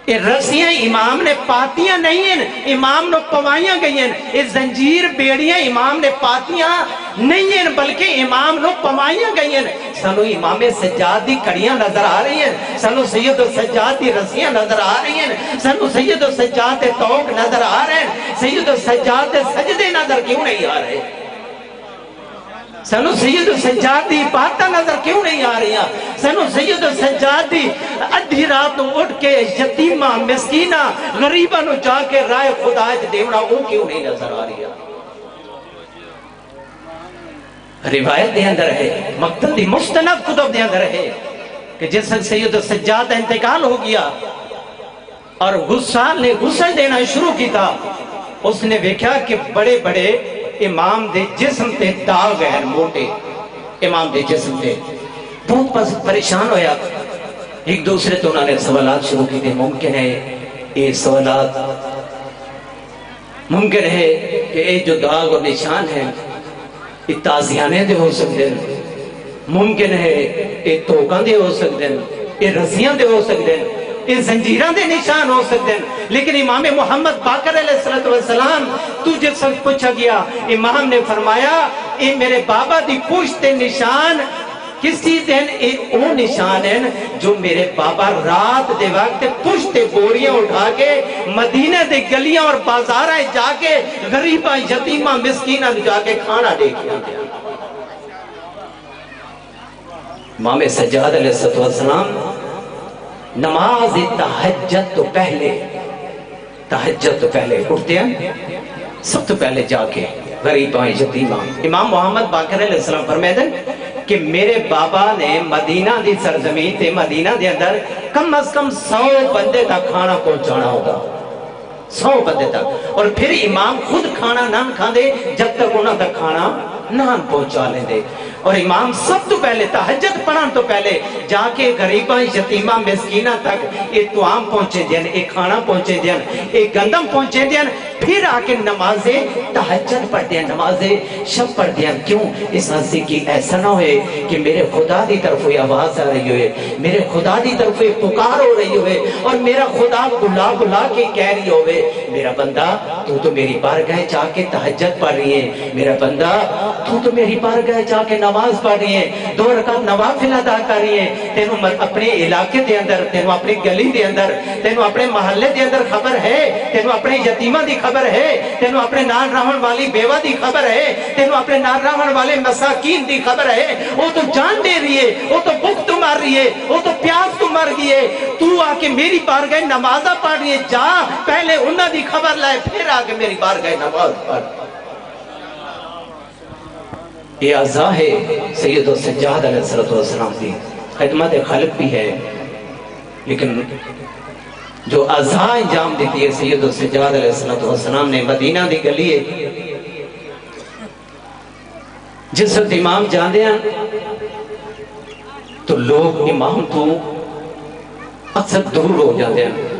یہ رسیاں امام نے پاتیاں نہیں ہیں، امام نے پوائیاں گئی ہیں. یہ زنجیر بیڑیاں امام نے پاتیاں نہیں ہیں بلکہ امام نے پوائیاں گئی ہیں. سنو امام سجاد دی کڑیاں نظر آ رہی ہیں، سنو سید السجاد دی رسیاں نظر آ رہی ہیں، سنو سید السجاد دے توق نظر آ رہے ہیں. سید السجاد دے سجدے نظر کیوں نہیں آ رہے؟ سنو سید السجاد دی باتاں نظر کیوں نہیں آ رہی ہیں؟ سنو سید السجاد دی ادھی رات نو اٹھ کے یتیمہ مسکینہ غریبہ نو جا کے رائے خدا دیونا وہ کیوں نہیں نظر آ رہی ہے؟ روایت دے اندر ہے، مقتل دی مستند کتب دے اندر ہے کہ جس سید السجاد انتقال ہو گیا اور غسال نے غسل دینا شروع کی تھا، اس نے دیکھا کہ بڑے بڑے امام دے جسم تے داغ ہیں، موٹے امام دے جسم تے. بہت پریشان ہویا. ایک دوسرے تو انہوں نے سوالات شروع کی تھے. ممکن ہے یہ سوالات، ممکن ہے کہ یہ جو داغ اور نشان ہیں یہ تازیانے دے ہو سکتے ہیں، ممکن ہے یہ توکاں دے ہو سکتے ہیں، یہ رسیاں دے ہو سکتے ہیں، یہ زنجیران دے نشان ہو سکتے ہیں. لیکن امام محمد باقر علیہ السلام تو جس وقت پوچھا گیا، امام نے فرمایا اے میرے بابا دی پوشت نشان کس چیز ہیں؟ اے او نشان ہیں جو میرے بابا رات دے وقت پشت بوریاں اٹھا کے مدینہ دے گلیاں اور بازاریں جا کے غریبہ یتیمہ مسکینہ جا کے کھانا دے کیا دیا. امام سجاد علیہ السلام نماز تہجد تو پہلے اٹھتے ہیں، سب تو پہلے جا کے غریباں یتیماں. امام محمد باقر علیہ السلام فرمائے کہ میرے بابا نے مدینہ دی سرزمین تے مدینہ دے اندر کم از کم 100 بندے تک کھانا پہنچانا ہوگا، 100 بندے تک. اور پھر امام خود کھانا نہ کھاندے جب تک انہاں تک کھانا نہ پہنچا لیں دے. اور امام سب تو پہلے تہجد پڑھن تو پہلے جا کے غریباں یتیماں مسکیناں تک یہ طعام پہنچے دین، یہ کھانا پہنچے دین، یہ گندم پہنچے دین. پھر آ کے نماز تہجد پڑھ دین، نماز شب پڑھ دین. کیوں؟ اس حصے کی ایسا نہ ہوئے کہ میرے خدا دی طرف یہ آواز آ رہی ہوئے، میرے خدا دی طرف یہ پکار ہو رہی ہوئے اور میرا خدا بلا بلا کے کہہ رہی ہوئے میرا بندہ تو میری بارگاہ جا کے تہجد پڑھ رہی ہے، میرا بندہ تو میری بارگاہ جا کے نماز پڑھ رہی ہے، 2 رکعت نوافل ادا کر رہی ہے. تینوں اپنے علاقے دے اندر، تینوں اپنی گلی دے اندر، تینوں اپنے محلے دے اندر خبر ہے، تینوں اپنے یتیمہ دی خبر ہے، تینوں اپنے نال رہن والی بیوہ دی خبر ہے، تینوں اپنے نال رہن والے مساکین دی خبر ہے. وہ تو جان دے رہی ہے، وہ تو بھوک تو مر رہی ہے، وہ تو پیاس تو مر گئی ہے. تو آ کے میری بارگاہ نمازہ پڑھ رہی ہے، جا پہلے انہاں دی خبر لائے پھر آ کے میری بارگاہ نماز پڑھ. یہ عزا ہے سید السجاد علیہ السلام کی خدمت خلق بھی ہے، لیکن جو عزا انجام دیتی ہے سید السجاد علیہ السلام نے مدینہ دی گلی ہے. جس وقت امام جاندے ہیں تو لوگ امام تو اکثر دور ہو جاتے ہیں.